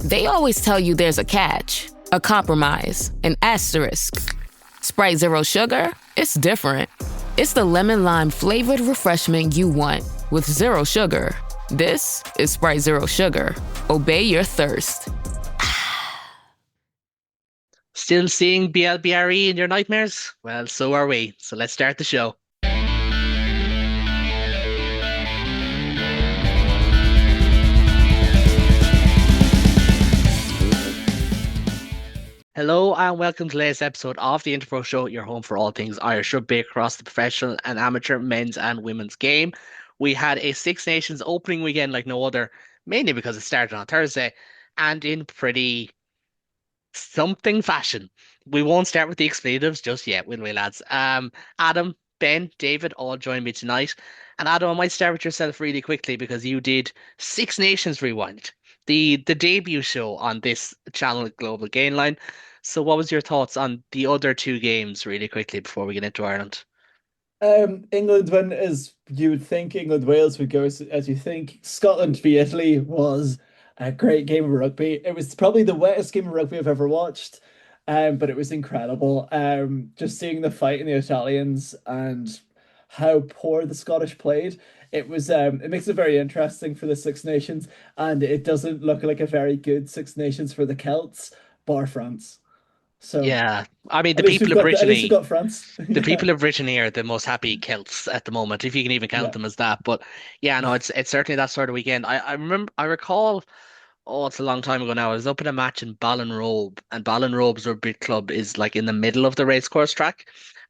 They always tell you there's a catch, a compromise, an asterisk. Sprite Zero Sugar? It's different. It's the lemon lime flavored refreshment you want with zero sugar. This is Sprite Zero Sugar. Obey your thirst. Still seeing BLBRE in your nightmares? Well, so are we. So let's start the show. Hello and welcome to the latest episode of the Interpro Show, your home for all things Irish rugby across the professional and amateur men's and women's game. We had a Six Nations opening weekend like no other, mainly because it started on Thursday and in pretty something fashion. We won't start with the expletives just yet, will we, lads? Adam, Ben, David all join me tonight. And Adam, I might start with yourself really quickly because you did Six Nations Rewind, the debut show on this channel Global Gainline. So what was your thoughts on the other two games really quickly before we get into Ireland? England went as you would think. England Wales would go as you think. Scotland v Italy was a great game of rugby. It was probably the wettest game of rugby I've ever watched, but it was incredible. Just seeing the fight in the Italians and how poor the Scottish played. It makes it very interesting for the Six Nations, and it doesn't look like a very good Six Nations for the Celts, bar France. So Yeah, I mean at least at least we've got France. the Yeah. people of Brittany are the most happy Celts at the moment, if you can even count Yeah. them as that. But yeah, no, it's certainly that sort of weekend. I recall. Oh, it's a long time ago now. I was up at a match in Ballinrobe, and Ballinrobe's rugby club is like in the middle of the racecourse track.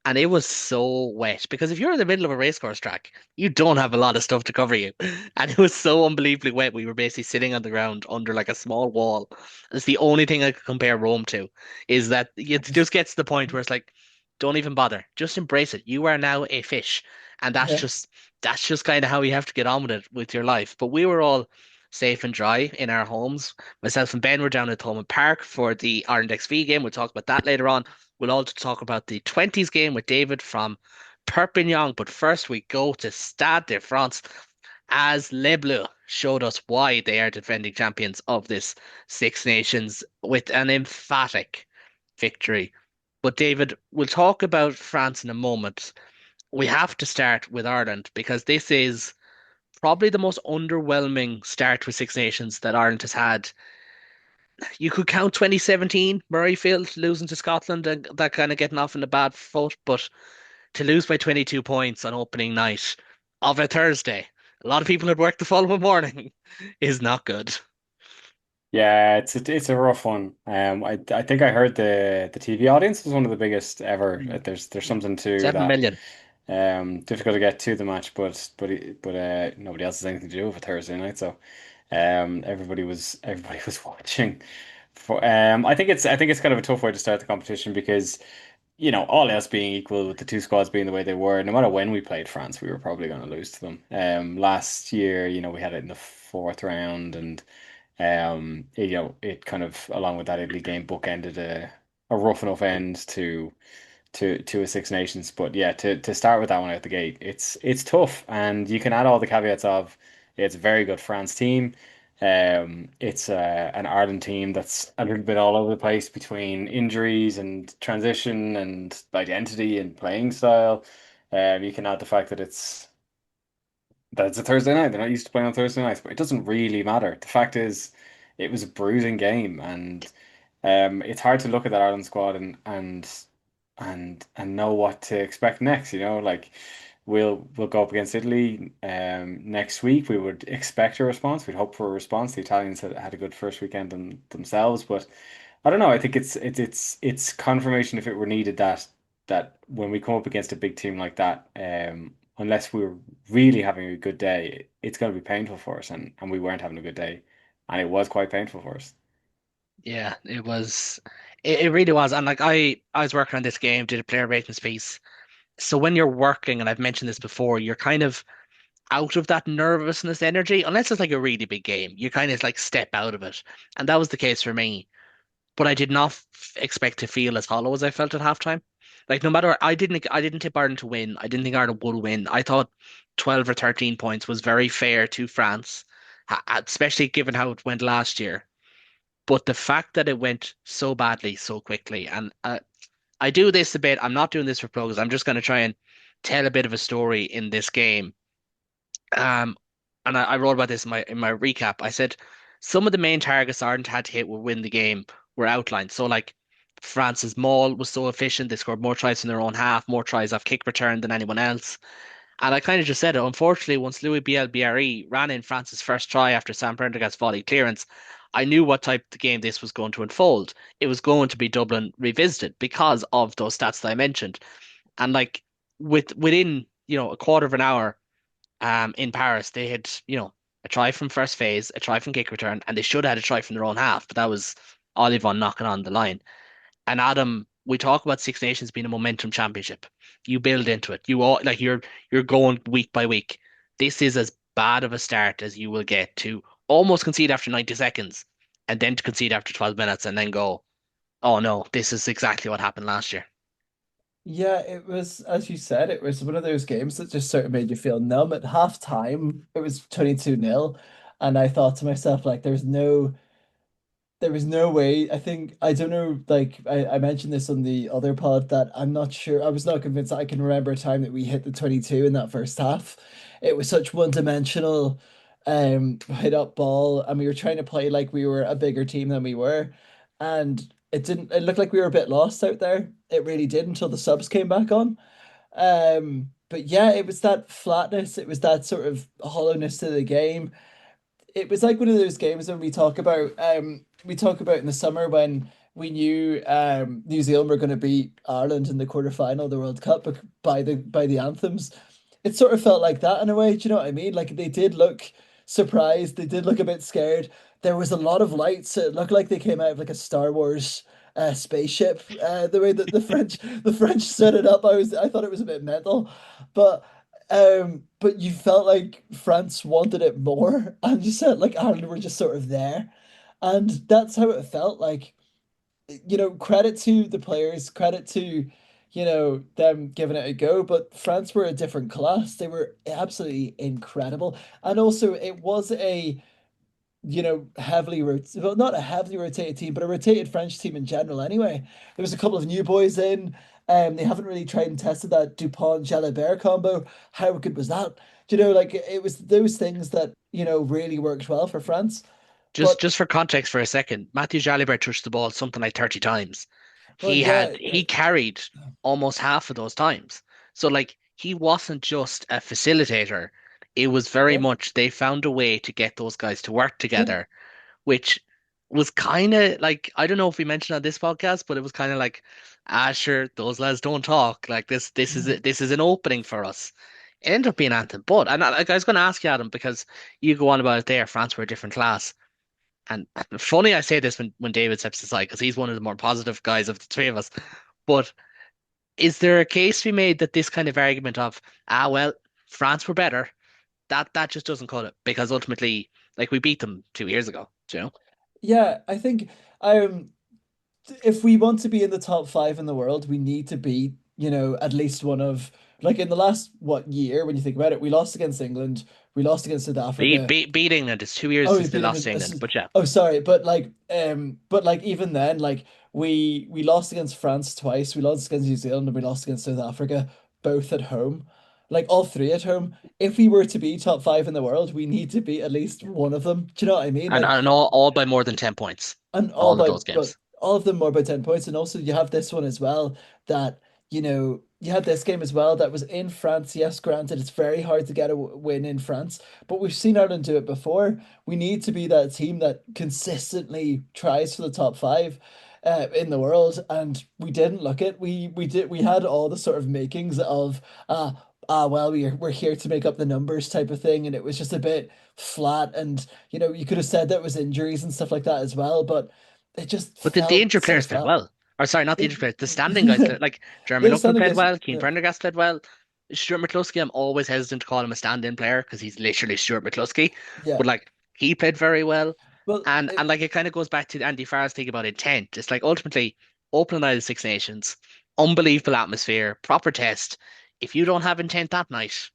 And it was so wet because if you're in the middle of a racecourse track, you don't have a lot of stuff to cover you. And it was so unbelievably wet. We were basically sitting on the ground under like a small wall. It's the only thing I could compare Rome to is that it just gets to the point where it's like, don't even bother. Just embrace it. You are now a fish. And Yeah. that's just kind of how you have to get on with it with your life. But we were all safe and dry in our homes. Myself and Ben were down at Thomond Park for the Ireland XV game. We'll talk about that later on. We'll also talk about the 20s game with David from Perpignan. But first, we go to Stade de France as Les Bleus showed us why they are defending champions of this Six Nations with an emphatic victory. But David, we'll talk about France in a moment. We have to start with Ireland because this is probably the most underwhelming start with Six Nations that Ireland has had. You could count 2017, Murrayfield losing to Scotland and that kind of getting off in a bad foot, but to lose by 22 points on opening night of a Thursday, a lot of people had worked the following morning, is not good. Yeah, it's a rough one. I think I heard the TV audience was one of the biggest ever. Mm. There's something to 7 that. million. Difficult to get to the match, but nobody else has anything to do with it Thursday night, so everybody was watching. I think it's kind of a tough way to start the competition because all else being equal, with the two squads being the way they were, no matter when we played France, we were probably going to lose to them. Last year, we had it in the fourth round, and it kind of along with that Italy game bookended a rough enough end to a Six Nations. But yeah, to start with that one out the gate, it's tough, and you can add all the caveats of it's a very good France team. It's an Ireland team that's a little bit all over the place between injuries and transition and identity and playing style. You can add the fact that it's a Thursday night. They're not used to playing on Thursday nights, but it doesn't really matter. The fact is, it was a bruising game, and it's hard to look at that Ireland squad and know what to expect next. Like we'll go up against Italy next week. We would expect a response. We'd hope for a response. The Italians had a good first weekend themselves, but I don't know. I think it's confirmation if it were needed that when we come up against a big team like that, unless we're really having a good day, it's going to be painful for us, and we weren't having a good day, and it was quite painful for us. Yeah, it was. It really was. And like I was working on this game, did a player ratings piece. So when you're working, and I've mentioned this before, you're kind of out of that nervousness energy, unless it's like a really big game. You kind of like step out of it. And that was the case for me. But I did not expect to feel as hollow as I felt at halftime. Like no matter, I didn't tip Ireland to win. I didn't think Ireland would win. I thought 12 or 13 points was very fair to France, especially given how it went last year. But the fact that it went so badly so quickly, and I do this a bit. I'm not doing this for pros. I'm just going to try and tell a bit of a story in this game. Um, and I wrote about this in my recap. I said some of the main targets Ireland had to hit will win the game were outlined. So like France's maul was so efficient, they scored more tries in their own half, more tries off kick return than anyone else. And I kind of just said it. Unfortunately, once Louis BLBRE ran in France's first try after Sam Prendergast's volley clearance, I knew what type of game this was going to unfold. It was going to be Dublin revisited because of those stats that I mentioned. And like within, a quarter of an hour, in Paris, they had, a try from first phase, a try from kick return, and they should have had a try from their own half, but that was Olivon knocking on the line. And Adam, we talk about Six Nations being a momentum championship. You build into it. You all like you're going week by week. This is as bad of a start as you will get to almost concede after 90 seconds and then to concede after 12 minutes and then go, oh no, this is exactly what happened last year. Yeah, it was, as you said, it was one of those games that just sort of made you feel numb. At half time, it was 22-0. And I thought to myself, like, there was no way. I think I don't know. Like I mentioned this on the other pod that I'm not sure. I was not convinced that I can remember a time that we hit the 22 in that first half. It was such one-dimensional, hit up ball, and we were trying to play like we were a bigger team than we were, and it didn't. It looked like we were a bit lost out there. It really did until the subs came back on. But yeah, it was that flatness. It was that sort of hollowness to the game. It was like one of those games when we talk about in the summer when we knew New Zealand were going to beat Ireland in the quarterfinal of the World Cup by the anthems. It sort of felt like that in a way. Do you know what I mean? Like they did look surprised. They did look a bit scared. There was a lot of lights. It looked like they came out of like a Star Wars spaceship. The way that the French set it up, I thought it was a bit mental, but. But you felt like France wanted it more, and you said like Ireland were just sort of there, and that's how it felt. Like, credit to the players, credit to, them giving it a go. But France were a different class. They were absolutely incredible, and also it was a well, not a heavily rotated team, but a rotated French team in general anyway. There was a couple of new boys in. They haven't really tried and tested that Dupont Jalibert combo. How good was that? Like it was those things that, really worked well for France. Just But just for context for a second, Matthew Jalibert touched the ball something like 30 times. well, He yeah, had he carried almost half of those times. So like he wasn't just a facilitator. It was very yeah, much they found a way to get those guys to work yeah, together, which was kind of like I don't know if we mentioned on this podcast, but it was kind of like, ah, sure, those lads don't talk. Like this is yeah, it. This is an opening for us. It ended up being Anthem, but like I was going to ask you, Adam, because you go on about it there. France were a different class. And funny I say this when David steps aside because he's one of the more positive guys of the three of us. But is there a case to be made that this kind of argument of well, France were better, that just doesn't cut it because ultimately, like we beat them 2 years ago, you know? yeah. I think um, if we want to be in the top five in the world, we need to be, at least one of, like in the last what year, when you think about it, we lost against England, we lost against South Africa. Beat England. It's 2 years Oh, since we they beat lost England. to England, but yeah, Oh, sorry, but like even then, like we lost against France twice, we lost against New Zealand, and we lost against South Africa, both at home, like all three at home. If we were to be top five in the world, we need to be at least one of them. Do you know what I mean? and Like, and all by more than 10 points, and all all of by those but games. all of them more by 10 points. And also you have this one as well that, you had this game as well that was in France. Yes, granted, it's very hard to get a win in France, but we've seen Ireland do it before. We need to be that team that consistently tries for the top five. In the world, and we didn't look it. We had all the sort of makings of well, we're here to make up the numbers type of thing, and it was just a bit flat. And you could have said that it was injuries and stuff like that as well, but it just But the felt injured so players played flat. well. Or sorry, not the It, injured players, the standing guys played like yeah, Jeremy the Luckman standing played is well, Keane yeah, Prendergast played well. Stuart McCluskey, I'm always hesitant to call him a stand-in player because he's literally Stuart McCluskey. yeah. But like he played very well. Well, And like it kind of goes back to Andy Farr's thing about intent. It's like ultimately opening night of Six Nations, unbelievable atmosphere, proper test. If you don't have intent that night,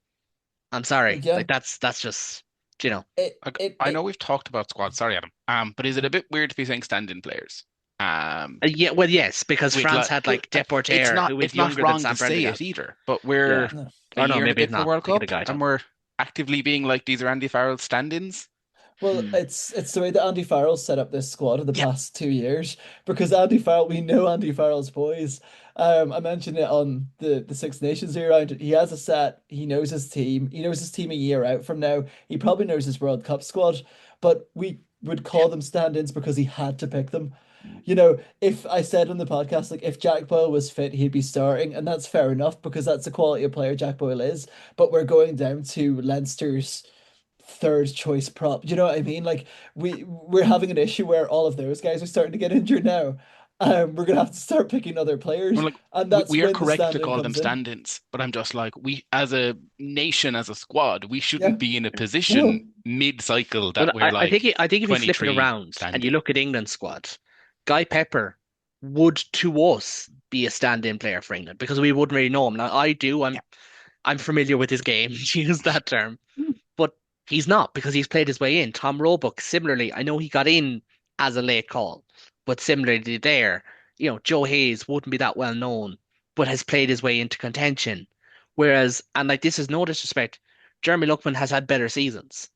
I'm sorry. yeah. Like that's just Do you know? Like, It, I know it we've talked about squads. Sorry, Adam. But is it a bit weird to be saying stand-in players? Yeah, well, yes, because With France like, had like Deporter, who was it's not younger than wrong to Sam say it Prendergast. either. But Yeah. we're no. a Or no, year and a maybe it's bit from the not. World Thinking of Cup, guy and talk. we're actively being like these are Andy Farrell stand-ins. Well, Hmm. it's the way that Andy Farrell set up this squad in the Yeah, past 2 years because Andy Farrell, we know Andy Farrell's boys. I mentioned it on the Six Nations round. He has a set. He knows his team. He knows his team a year out from now. He probably knows his World Cup squad, but we would yeah. call them stand-ins because he had to pick them. You know, if I said on the podcast, like if Jack Boyle was fit, he'd be starting, and that's fair enough because that's the quality of player Jack Boyle is. But we're going down to Leinster's third choice prop. Do you know what I mean? Like we're having an issue where all of those guys are starting to get injured now. We're gonna have to start picking other Well, players, like and that's we are when the correct to stand-in call them comes in. stand-ins, but I'm just like we as a nation, as a squad, we shouldn't Yeah. be in a position No. mid-cycle Well, that we're like I think if you flip it 23 around and you stand-in. look at England's squad, Guy Pepper would to us be a stand-in player for England because we wouldn't really know him. Now I do. Yeah. I'm familiar with his game, to use that term, but he's not because he's played his way in. Tom Roebuck, similarly, I know he got in as a late call, but similarly there, Joe Hayes wouldn't be that well known, but has played his way into contention. Whereas, and like this is no disrespect, Jeremy Luckman has had better seasons.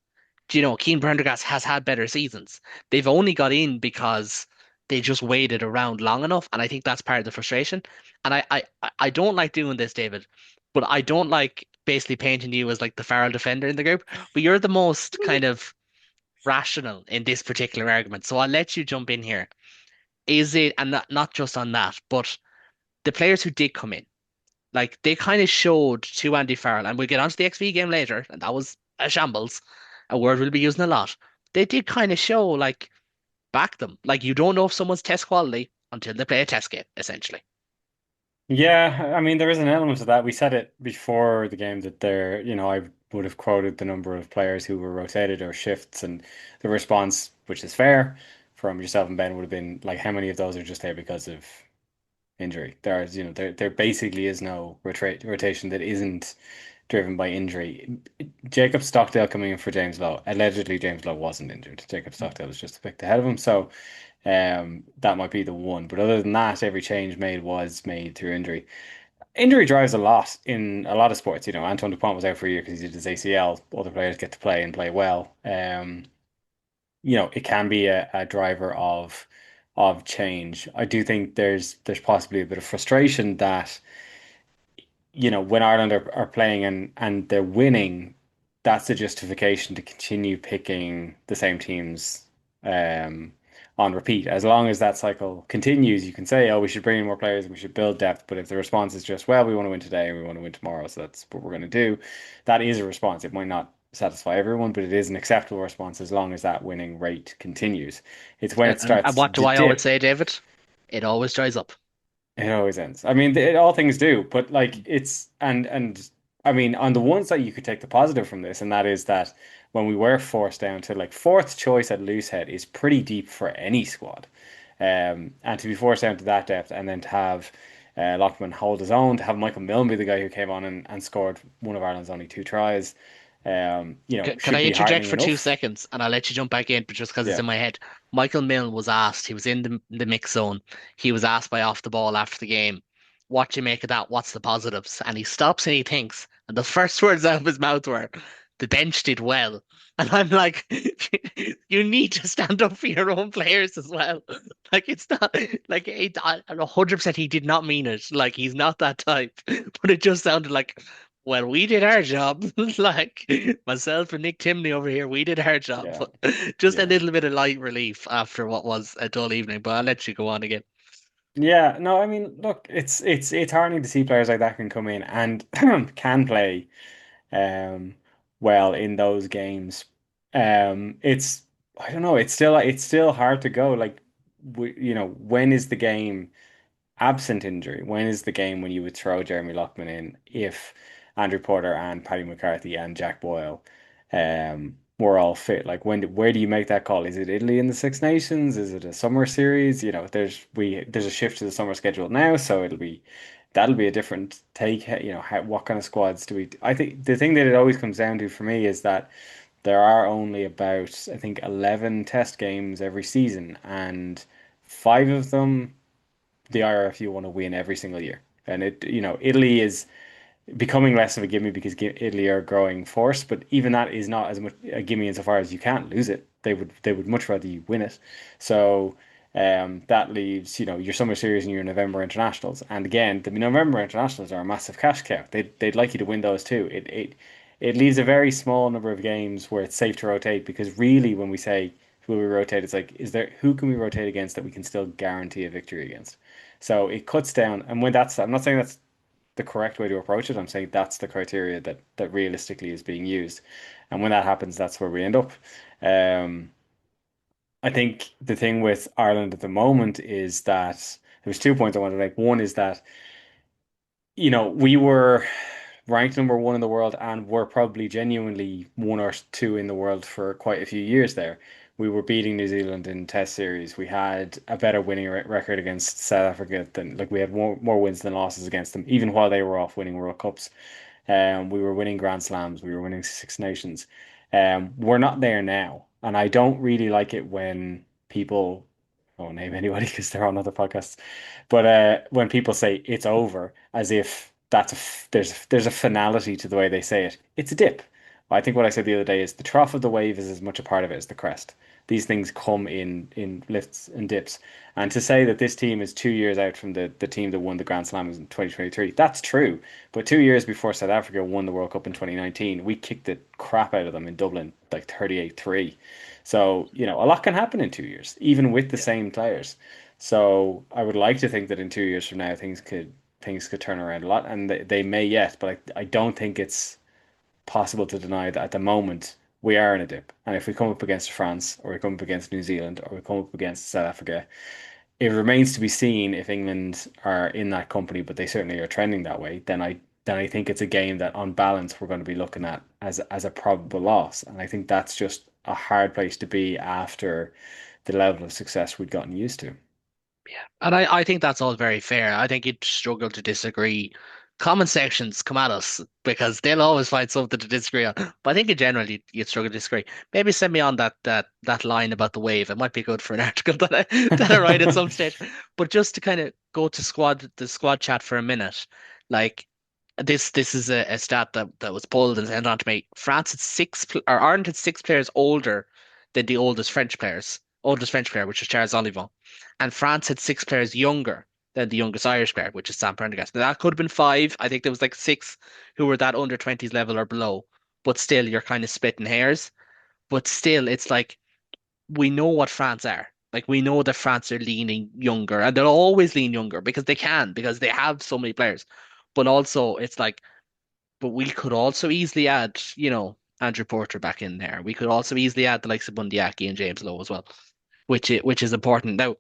Keane Prendergast has had better seasons. They've only got in because they just waited around long enough, and I think that's part of the frustration. And I don't like doing this, David, but I don't like basically painting you as like the Farrell defender in the group. But you're the most kind of rational in this particular argument, so I'll let you jump in here. Is it, and not just on that, but the players who did come in, like they kind of showed to Andy Farrell, and we'll get onto the XV game later, and that was a shambles, a word we'll be using a lot. They did kind of show, like, back them. Like, you don't know if someone's test quality until they play a test game, essentially. Yeah, I mean, there is an element of that. We said it before the game that I would have quoted the number of players who were rotated or shifts, and the response, which is fair, from yourself and Ben would have been like, how many of those are just there because of injury? There basically is no rotation that isn't driven by injury. Jacob Stockdale coming in for James Lowe. Allegedly, James Lowe wasn't injured. Jacob Stockdale was just picked ahead of him. So that might be the one. But other than that, every change made was made through injury. Injury drives a lot in a lot of sports. Antoine Dupont was out for a year because he did his ACL. Other players get to play and play well. It can be a driver of change. I do think there's possibly a bit of frustration that when Ireland are playing and they're winning, that's a justification to continue picking the same teams um, on repeat. As long as that cycle continues, you can say, oh, we should bring in more players and we should build depth. But if the response is just, well, we want to win today and we want to win tomorrow, so that's what we're going to do, that is a response. It might not satisfy everyone, but it is an acceptable response as long as that winning rate continues. It's when it And starts what to do I always dip. say, David? It always dries up. It always ends. I mean, all things do, but like it's and I mean, on the one side, you could take the positive from this, and that is that when we were forced down to like fourth choice at loosehead is pretty deep for any squad, and to be forced down to that depth, and then to have Lockman hold his own, to have Michael Milne be the guy who came on and scored one of Ireland's only two tries, Can I should be interject heartening for two enough. seconds and I'll let you jump back in, but just because it's Yeah, in my head. Michael Milne was asked, he was in the mix zone. He was asked by Off the Ball after the game, what do you make of that? What's the positives? And he stops and he thinks, and the first words out of his mouth were, the bench did well. And I'm like, you need to stand up for your own players as well. Like, it's not like 100% he did not mean it. Like, he's not that type. But it just sounded like, well, we did our job. Like myself and Nick Timney over here, we did our job. yeah, But just a yeah. little bit of light relief after what was a dull evening. But I'll let you go on again. Yeah, no, I mean, look, it's heartening to see players like that can come in and can play um well in those games. It's I don't know, it's still hard to go. Like when is the game absent injury? When is the game when you would throw Jeremy Lockman in if Andrew Porter and Paddy McCarthy and Jack Boyle were all fit? Like where do you make that call? Is it Italy in the Six Nations? Is it a summer series? There's a shift to the summer schedule now, so that'll be a different take. What kind of squads do we? I think the thing that it always comes down to for me is that there are only about, I think, 11 test games every season, and five of them, the IRFU want to win every single year. And Italy is becoming less of a gimme because Italy are a growing force, but even that is not as much a gimme insofar as you can't lose it. They would much rather you win it. So that leaves, your summer series and your November internationals. And again, the November internationals are a massive cash cow. They'd like you to win those too. It leaves a very small number of games where it's safe to rotate, because really when we say will we rotate, it's like, who can we rotate against that we can still guarantee a victory against? So it cuts down, and I'm not saying that's the correct way to approach it. I'm saying that's the criteria that realistically is being used. And when that happens, that's where we end up. Um, I think the thing with Ireland at the moment is that there's 2 points I want to make. One is that, we were ranked number one in the world, and were probably genuinely one or two in the world for quite a few years there. We were beating New Zealand in Test series. We had a better winning record against South Africa than, like, we had more wins than losses against them, even while they were off winning World Cups. We were winning Grand Slams. We were winning Six Nations. We're not there now, and I don't really like it when people, I won't name anybody because they're on other podcasts, but when people say it's over, as if there's a finality to the way they say it. It's a dip. I think what I said the other day is the trough of the wave is as much a part of it as the crest. These things come in lifts and dips. And to say that this team is 2 years out from the team that won the Grand Slam in 2023, that's true. But 2 years before South Africa won the World Cup in 2019, we kicked the crap out of them in Dublin, like 38-3. So, a lot can happen in 2 years, even with the same players. So I would like to think that in 2 years from now things could turn around a lot, and they may yet, but I don't think it's possible to deny that at the moment we are in a dip. And if we come up against France, or we come up against New Zealand, or we come up against South Africa, it remains to be seen if England are in that company, but they certainly are trending that way. Then I think it's a game that on balance we're going to be looking at as a probable loss. And I think that's just a hard place to be after the level of success we'd gotten used to. Yeah, and I think that's all very fair. I think you'd struggle to disagree. Comment sections come at us because they'll always find something to disagree on. But I think in general you'd struggle to disagree. Maybe send me on that line about the wave. It might be good for an article that I write at some stage. But just to kind of go to the squad chat for a minute, like this is a stat that was pulled and sent on to me. France had or Ireland had six players older than the oldest French player, which was Charles Olivon, and France had six players younger than the youngest Irish player, which is Sam Prendergast. Now that could have been five. I think there was like six who were that under 20s level or below, but still you're kind of splitting hairs. But still, it's like we know what France are. Like we know that France are leaning younger, and they'll always lean younger because they can, because they have so many players. But also, it's like, but we could also easily add, Andrew Porter back in there. We could also easily add the likes of Bundyaki and James Lowe as well, which is important. Now,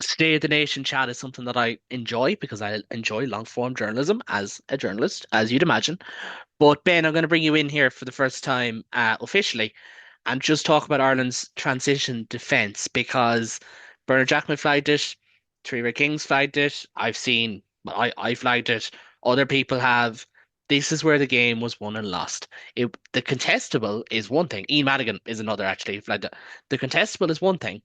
State of the Nation chat is something that I enjoy because I enjoy long form journalism as a journalist, as you'd imagine. But Ben, I'm going to bring you in here for the first time officially and just talk about Ireland's transition defence because Bernard Jackman flagged it, Three Kings flagged it. I flagged it. Other people have. This is where the game was won and lost. The contestable is one thing. Ian Madigan is another actually flagged it. The contestable is one thing,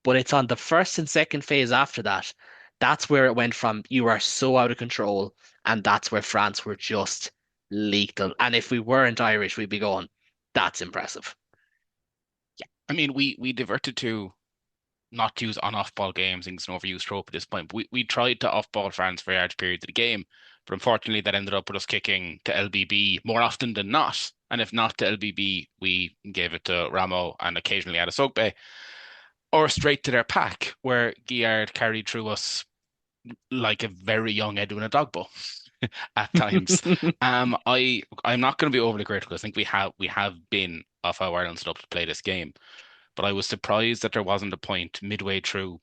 but it's on the first and second phase after that. That's where it went from you are so out of control, and that's where France were just lethal. And if we weren't Irish, we'd be going, that's impressive. I mean, we diverted to not use on off ball games. Things an overused trope at this point. But we tried to off ball France for large periods of the game, but unfortunately that ended up with us kicking to LBB more often than not. And if not to LBB, we gave it to Ramo and occasionally Adesogbe, or straight to their pack, where Guillard carried through us like a very young Edwin Adogbo at times. I'm not going to be overly critical. I think we have been off how Ireland set up to play this game, but I was surprised that there wasn't a point midway through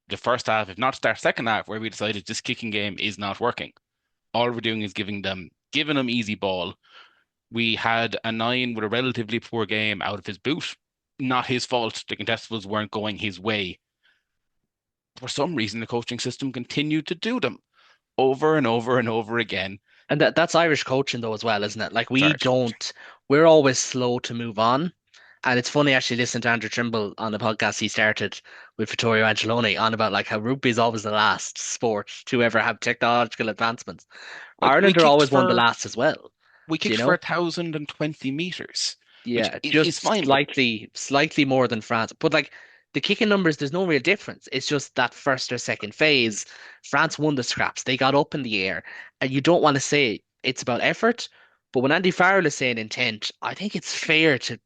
the first half, if not our second half, where we decided this kicking game is not working. All we're doing is giving them easy ball. We had a nine with a relatively poor game out of his boot. Not his fault. The contestables weren't going his way. For some reason, the coaching system continued to do them over and over and over again. And that's Irish coaching though as well, isn't it? Like It's we Irish coaching. don't we're always slow to move on. And it's funny actually listening to Andrew Trimble on the podcast he started with Vittorio Angeloni on about like how rugby is always the last sport to ever have technological advancements. Like Ireland are always one of the last as well. we Do you kicked for know? 1,020 meters, which Yeah, is just fine. But slightly more than France. But like the kicking numbers, there's no real difference. It's just that first or second phase. France won the scraps. They got up in the air. And you don't want to say it's about effort, but when Andy Farrell is saying intent, I think it's fair to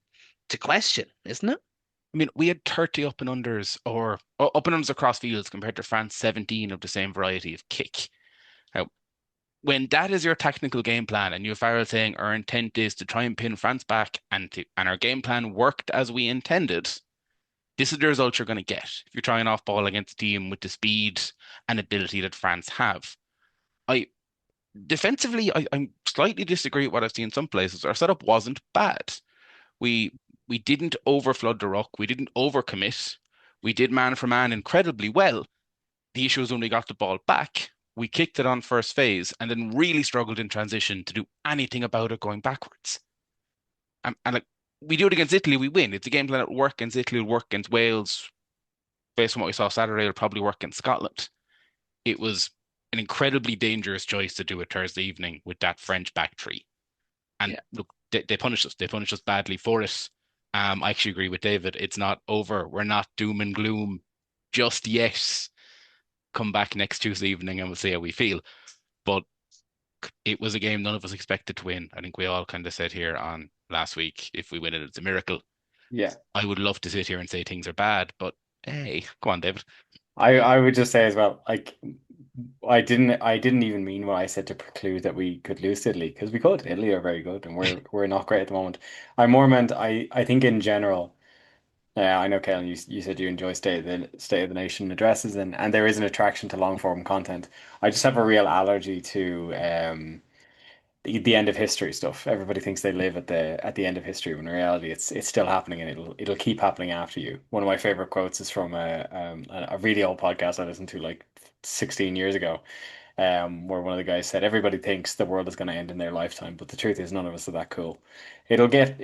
question, isn't it? I mean, we had 30 up and unders or up and unders across fields compared to France 17 of the same variety of kick. Now, when that is your technical game plan, and you have Farrell saying our intent is to try and pin France back, and our game plan worked as we intended, this is the result you're going to get if you're trying off ball against a team with the speed and ability that France have. I defensively, I slightly disagree with what I've seen in some places. Our setup wasn't bad. We we didn't overflood the ruck. We didn't overcommit. We did man for man incredibly well. The issue was when we got the ball back, we kicked it on first phase and then really struggled in transition to do anything about it going backwards. And like we do it against Italy, we win. It's a game plan that will work against Italy, will work against Wales. Based on what we saw Saturday, it'll probably work against Scotland. It was an incredibly dangerous choice to do it Thursday evening with that French back three. And Yeah. look, they punished us. They punished us badly for it. I actually agree with David. It's not over. We're not doom and gloom just yet. Come back next Tuesday evening and we'll see how we feel. But it was a game none of us expected to win. I think we all kind of said here on last week, if we win it, it's a miracle. Yeah. I would love to sit here and say things are bad, but hey, go on, David. I would just say as well, like I didn't even mean what I said to preclude that we could lose to Italy, because we could. Italy are very good and we're not great at the moment. I more meant I think in general, I know Kellen, you said you enjoy State of the Nation addresses, and there is an attraction to long form content. I just have a real allergy to the end of history stuff. Everybody thinks they live at the end of history, when in reality it's still happening, and it'll keep happening after you. One of my favorite quotes is from a really old podcast I listened to like 16 years ago, where one of the guys said everybody thinks the world is going to end in their lifetime, but the truth is none of us are that cool. It'll get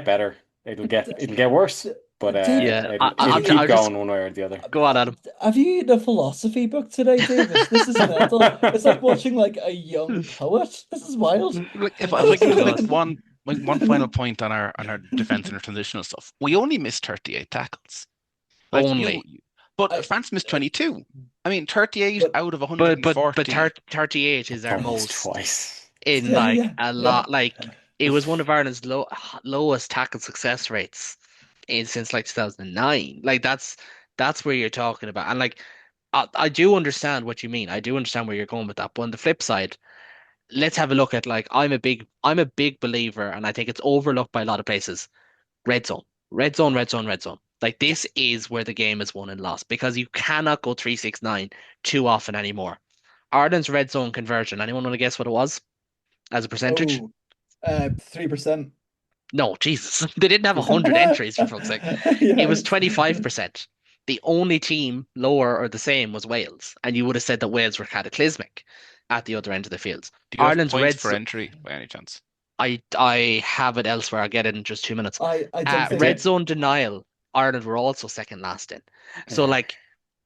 better. It'll get worse, but David, Yeah, it'll have keep I'll just going one way or the other. go on, Adam. have you eaten a philosophy book today, David? This is mental. It's like watching like a young poet. This is wild. Like if I Honest can to just make God. one final point on our defense and our transitional stuff. We only missed 38 tackles. Like Only. but I, France missed 22. I mean, 38 but out of But 140. 38 is our Almost most twice. in yeah, like yeah, a yeah. lot. Like it was one of Ireland's lowest tackle success rates in since like 2009. Like that's where you're talking about. And like I do understand what you mean. I do understand where you're going with that. But on the flip side, let's have a look at like I'm a big believer, and I think it's overlooked by a lot of places. Red zone, red zone, red zone, red zone. Like Yeah. this is where the game is won and lost because you cannot go 3-6-9 too often anymore. Ireland's red zone conversion. Anyone want to guess what it was as a percentage? Oh, 3%. No, Jesus. They didn't have 100 Yeah, entries for fuck's sake. It was yeah. 25%. The only team lower or the same was Wales, and you would have said that Wales were cataclysmic at the other end of the fields. Do you have Ireland's points red per zone. entry by any chance? I have it elsewhere. I'll get it in just 2 minutes. I don't think Red it. zone denial, Ireland were also second last in. So like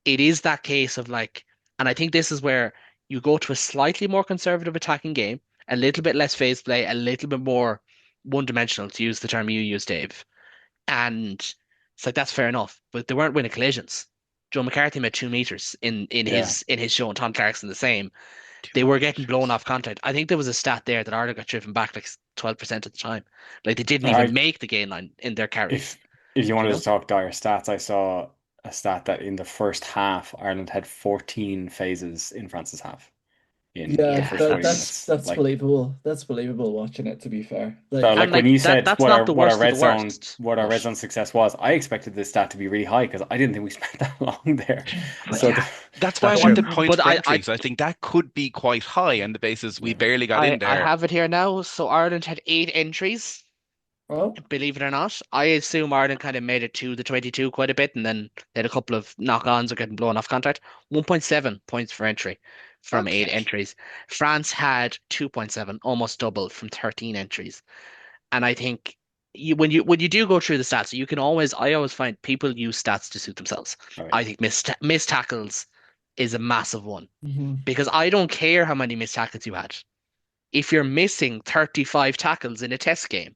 it is that case of like, and I think this is where you go to a slightly more conservative attacking game, a little bit less phase play, a little bit more one-dimensional, to use the term you used, Dave. And it's like that's fair enough, but they weren't winning collisions. Joe McCarthy made 2 meters Yeah. in his show, and Tom Clarkson the same. They Two were getting blown meters. off contact. I think there was a stat there that Ireland got driven back like 12% at the time. Like they didn't even I make the gain line in their carries. if you Do you wanted to know? talk dire stats, I saw a stat that in the first half, Ireland had 14 phases in France's half in the Yeah, Yeah, first 40 minutes. that's Like, believable. That's believable watching it, to be fair. so Like, and like when like you that said that's not the what our worst of the worst. what our But red zone success was, I expected this stat to be really high because I didn't think we spent that long there. So yeah, That's why I that's true. wanted points But per entry, because I think that could be quite high on the basis we yeah. barely got in I there. have it here now. So Ireland had 8 entries, oh, believe it or not. I assume Ireland kind of made it to the 22 quite a bit, and then they had a couple of knock-ons or getting blown off contact. 1.7 points per entry from eight Okay. entries. France had 2.7, almost double from 13 entries. And I think when you do go through the stats, I always find people use stats to suit themselves. Oh yeah. I think missed tackles is a massive one Mhm. because I don't care how many missed tackles you had. If you're missing 35 tackles in a test game,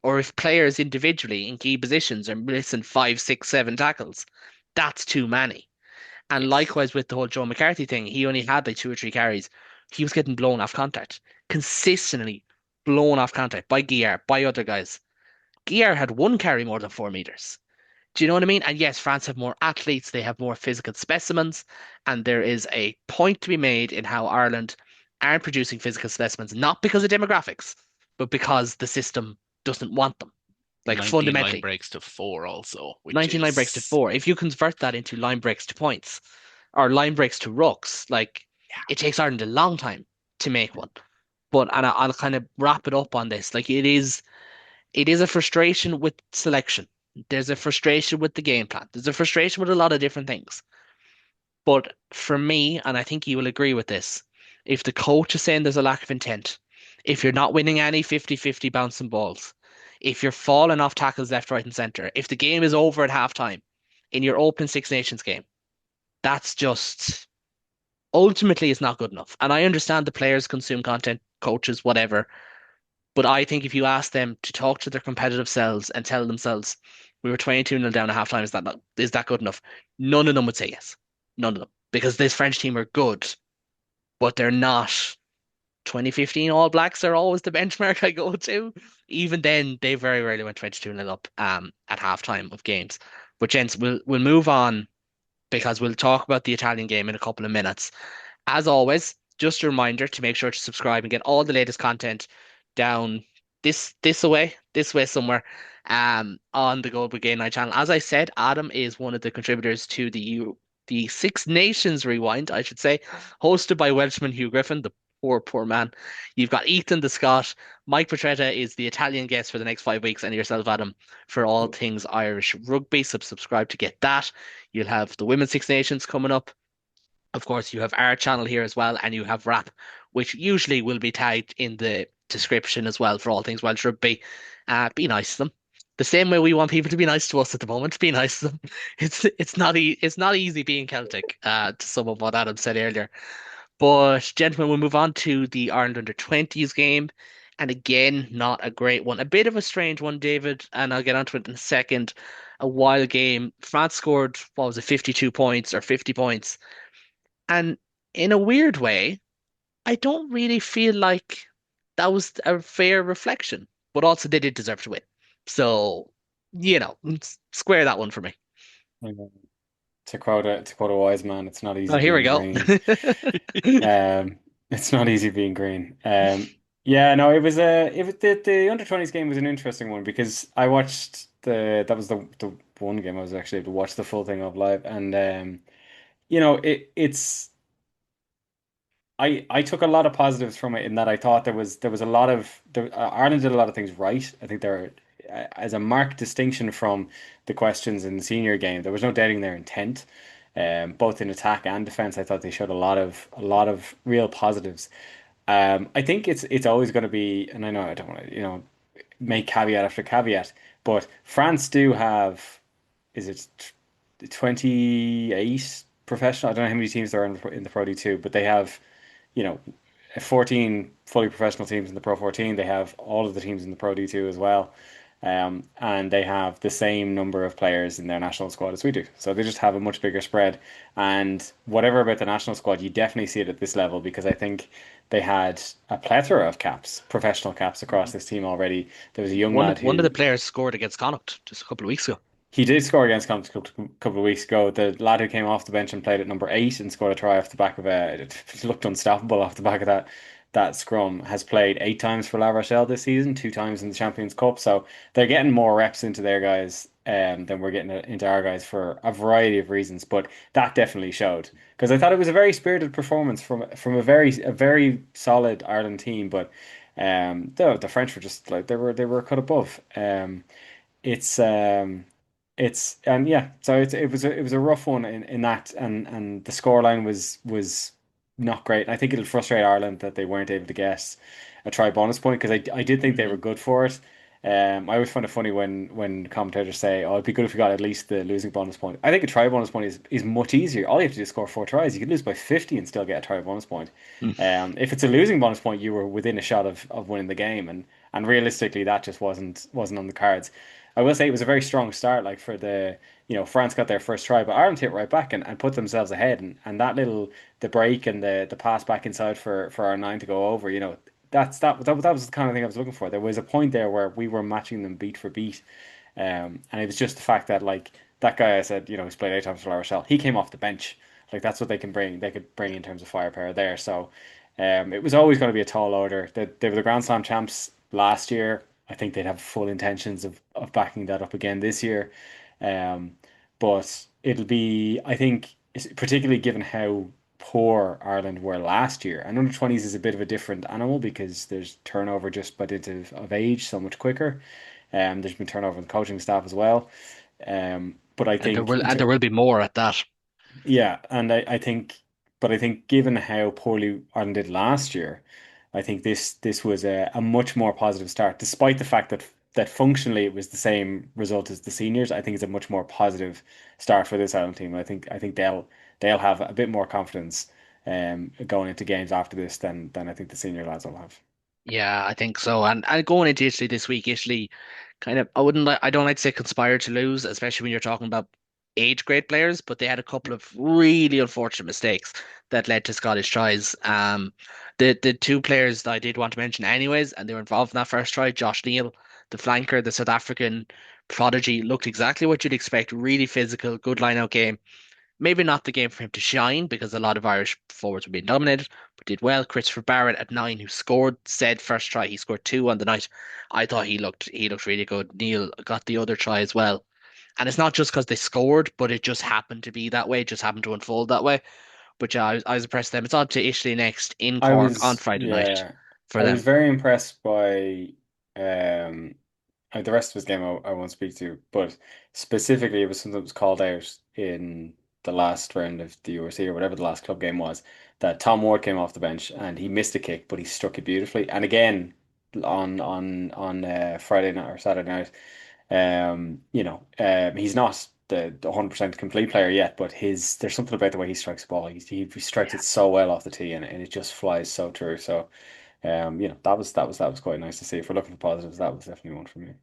or if players individually in key positions are missing five, six, seven tackles, that's too many. And Yes. likewise with the whole Joe McCarthy thing, he only had like two or three carries. He was getting blown off contact, consistently blown off contact by Guiar, by other guys. Guiar had one carry more than 4 meters. Do you know what I mean? And yes, France have more athletes, they have more physical specimens, and there is a point to be made in how Ireland aren't producing physical specimens, not because of demographics, but because the system doesn't want them. Like 19 line fundamentally, breaks to 4 also, which 19 line breaks to is 4. If you convert that into line breaks to points or line breaks to rucks, like yeah, it takes Ireland a long time to make one. But and I'll kind of wrap it up on this. Like it is a frustration with selection. There's a frustration with the game plan. There's a frustration with a lot of different things. But for me, and I think you will agree with this, if the coach is saying there's a lack of intent, if you're not winning any 50-50 bouncing balls, if you're falling off tackles left, right, and center, if the game is over at halftime in your open Six Nations game, that's just ultimately it's not good enough. And I understand the players consume content, coaches, whatever. But I think if you ask them to talk to their competitive selves and tell themselves, we were 22-0 down at halftime, is that good enough? None of them would say yes. None of them. Because this French team are good, but they're not 2015 All Blacks are always the benchmark I go to. Even then, they very rarely went 22-0 up at halftime of games. But gents, we'll move on because we'll talk about the Italian game in a couple of minutes. As always, just a reminder to make sure to subscribe and get all the latest content down this way somewhere on the Gold Brigade Night channel. As I said, Adam is one of the contributors to the Six Nations Rewind, I should say, hosted by Welshman Hugh Griffin, the poor man. You've got Ethan the Scot. Mike Petretta is the Italian guest for the next 5 weeks, and yourself, Adam, for all things Irish rugby. So subscribe to get that. You'll have the Women's Six Nations coming up. Of course, you have our channel here as well, and you have Rap, which usually will be tagged in the description as well for all things Welsh rugby. Be nice to them. The same way we want people to be nice to us at the moment. Be nice to them. It's not easy being Celtic. To some of what Adam said earlier. But gentlemen, we'll move on to the Ireland under 20s game. And again, not a great one. A bit of a strange one, David, and I'll get onto it in a second. A wild game. France scored, what was it, 52 points or 50 points. And in a weird way, I don't really feel like that was a fair reflection, but also they did deserve to win. So, square that one for me. Yeah. To quote a wise man, it's not Oh, easy here we being go. green. It's not easy being green. Yeah, no, it was the under 20s game was an interesting one because I watched that was the one game I was actually able to watch the full thing of live, and it's I took a lot of positives from it in that I thought there was a lot of Ireland did a lot of things right. I think there as a marked distinction from the questions in the senior game, there was no doubting their intent. Both in attack and defense, I thought they showed a lot of real positives. I think it's always going to be, and I know I don't want to make caveat after caveat, but France do have, is it 28 professional? I don't know how many teams there are in the Pro D2, but they have, you know, 14 fully professional teams in the Pro 14. They have all of the teams in the Pro D2 as well. And they have the same number of players in their national squad as we do. So they just have a much bigger spread. And whatever about the national squad, you definitely see it at this level because I think they had a plethora of caps, professional caps across this team already. There was a young One lad of one of who the players scored against Connacht just a couple of weeks ago. he did score against Connacht a couple of weeks ago. The lad who came off the bench and played at number 8 and scored a try off the back of it looked unstoppable off the back of that scrum, has played 8 times for La Rochelle this season, 2 times in the Champions Cup. So they're getting more reps into their guys than we're getting into our guys for a variety of reasons. But that definitely showed because I thought it was a very spirited performance from a very solid Ireland team. But the French were just like they were cut above. It's it's and yeah, so it was a rough one in that, and the scoreline was not great. I think it'll frustrate Ireland that they weren't able to get a try bonus point because I did think they were Mhm. good for it. I always find it funny when commentators say, "Oh, it'd be good if we got at least the losing bonus point." I think a try bonus point is much easier. All you have to do is score 4 tries. You could lose by 50 and still get a try bonus point. Mm. If it's a losing bonus point, you were within a shot of winning the game, and realistically, that just wasn't on the cards. I will say it was a very strong start. Like for France got their first try, but Ireland hit right back and put themselves ahead, and that little the break and the pass back inside for our nine to go over. That was the kind of thing I was looking for. There was a point there where we were matching them beat for beat, and it was just the fact that like that guy I said, he's played 8 times for La Rochelle. He came off the bench. Like that's what they can bring. They could bring in terms of firepower there. So, it was always going to be a tall order. They were the Grand Slam champs last year. I think they'd have full intentions of backing that up again this year. Um, but it'll be, I think, particularly given how poor Ireland were last year. And under 20s is a bit of a different animal because there's turnover just by dint of age so much quicker. There's been turnover in the coaching staff as well. But I And there think will and there will be more at that. yeah, and I think given how poorly Ireland did last year, I think this was a much more positive start, despite the fact that functionally it was the same result as the seniors. I think it's a much more positive start for this Ireland team. I think they'll have a bit more confidence going into games after this than I think the senior lads will have. Yeah, I think so. And going into Italy this week, Italy kind of I don't like to say conspired to lose, especially when you're talking about age grade players, but they had a couple of really unfortunate mistakes that led to Scottish tries. The two players that I did want to mention anyways, and they were involved in that first try, Josh Neal, the flanker, the South African prodigy, looked exactly what you'd expect, really physical, good line out game. Maybe not the game for him to shine because a lot of Irish forwards were being dominated, but did well. Christopher Barrett at 9, who scored said first try. He scored two on the night. I thought he looked really good. Neil got the other try as well. And it's not just because they scored, but it just happened to be that way, it just happened to unfold that way. But yeah, I was impressed with them. It's on to Italy next in I Cork on was Friday night yeah, for I was them. very impressed by um the rest of his game I won't speak to, but specifically it was something that was called out in the last round of the URC or whatever the last club game was, that Tom Ward came off the bench and he missed a kick, but he struck it beautifully. And again, on Friday night or Saturday night, he's not the 100% complete player yet, but his there's something about the way he strikes the ball. He strikes it so well off the tee, and it just flies so true. So, that was quite nice to see. If we're looking for positives, that was definitely one for me.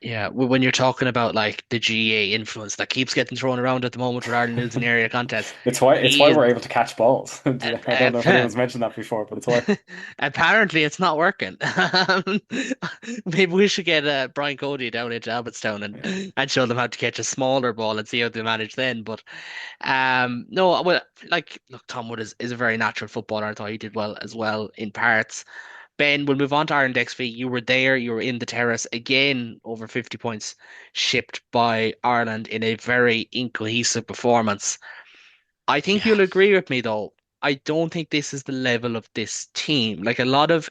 Yeah, when you're talking about like the GA influence that keeps getting thrown around at the moment with Ireland losing area contests, It's why he is we're able to catch balls. I don't know if uh, anyone's mentioned that before, but it's why. apparently it's not working. Maybe we should get Brian Cody down into Abbottstown Yeah. and show them how to catch a smaller ball and see how they manage then. But no, well, like look, Tom Wood is a very natural footballer. I thought he did well as well in parts. Ben, we'll move on to Ireland XV. You were there, you were in the terrace again, over 50 points shipped by Ireland in a very incohesive performance. I think Yeah. you'll agree with me though. I don't think this is the level of this team. Like a lot of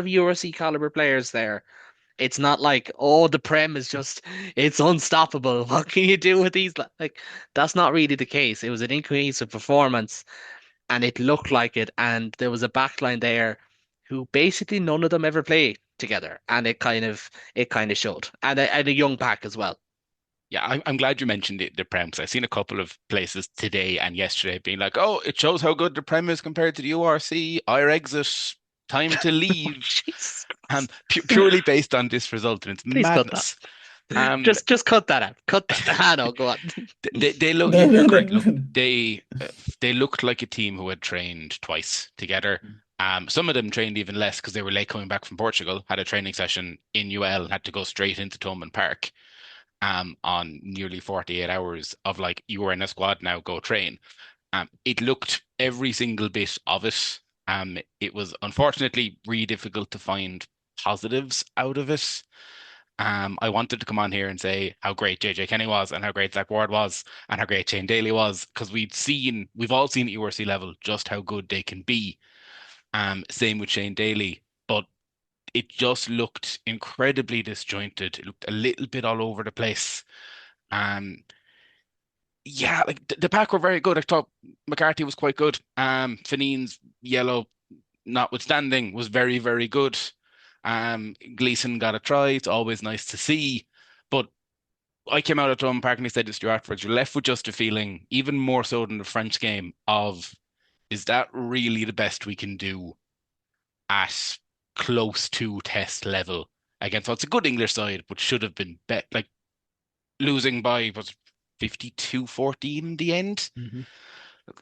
URC caliber players there. It's not like, oh, the Prem is just it's unstoppable. What can you do with these? Like that's not really the case. It was an incohesive performance and it looked like it. And there was a backline there who basically none of them ever play together. And it kind of showed. And a young pack as well. Yeah, I'm glad you mentioned the Prem because I've seen a couple of places today and yesterday being like, oh, it shows how good the Prem is compared to the URC. Our exit, time to leave. Jesus Um, Christ. purely based on this result, and it's Please cut that. madness. Um, Just cut that out. Cut that. Ah, no, go on. they look. No, You're no, correct. Look, no. they looked like a team who had trained twice together. Some of them trained even less because they were late coming back from Portugal. Had a training session in UL and had to go straight into Thomond Park. On nearly 48 hours of like you were in a squad now, go train. It looked every single bit of it. It was unfortunately really difficult to find positives out of it. I wanted to come on here and say how great JJ Kenny was and how great Zach Ward was and how great Shane Daly was because we've all seen at URC level just how good they can be. Same with Shane Daly, but it just looked incredibly disjointed. It looked a little bit all over the place. Um, yeah, like the pack were very good. I thought McCarthy was quite good. Finine's yellow, notwithstanding, was very, very good. Gleason got a try. It's always nice to see. But I came out at Thomond Park and I said to Stuart afterwards, you're left with just a feeling, even more so than the French game, of is that really the best we can do at close to test level against what's a good English side, but should have been bet like losing by was 52-14 in the end. Mhm.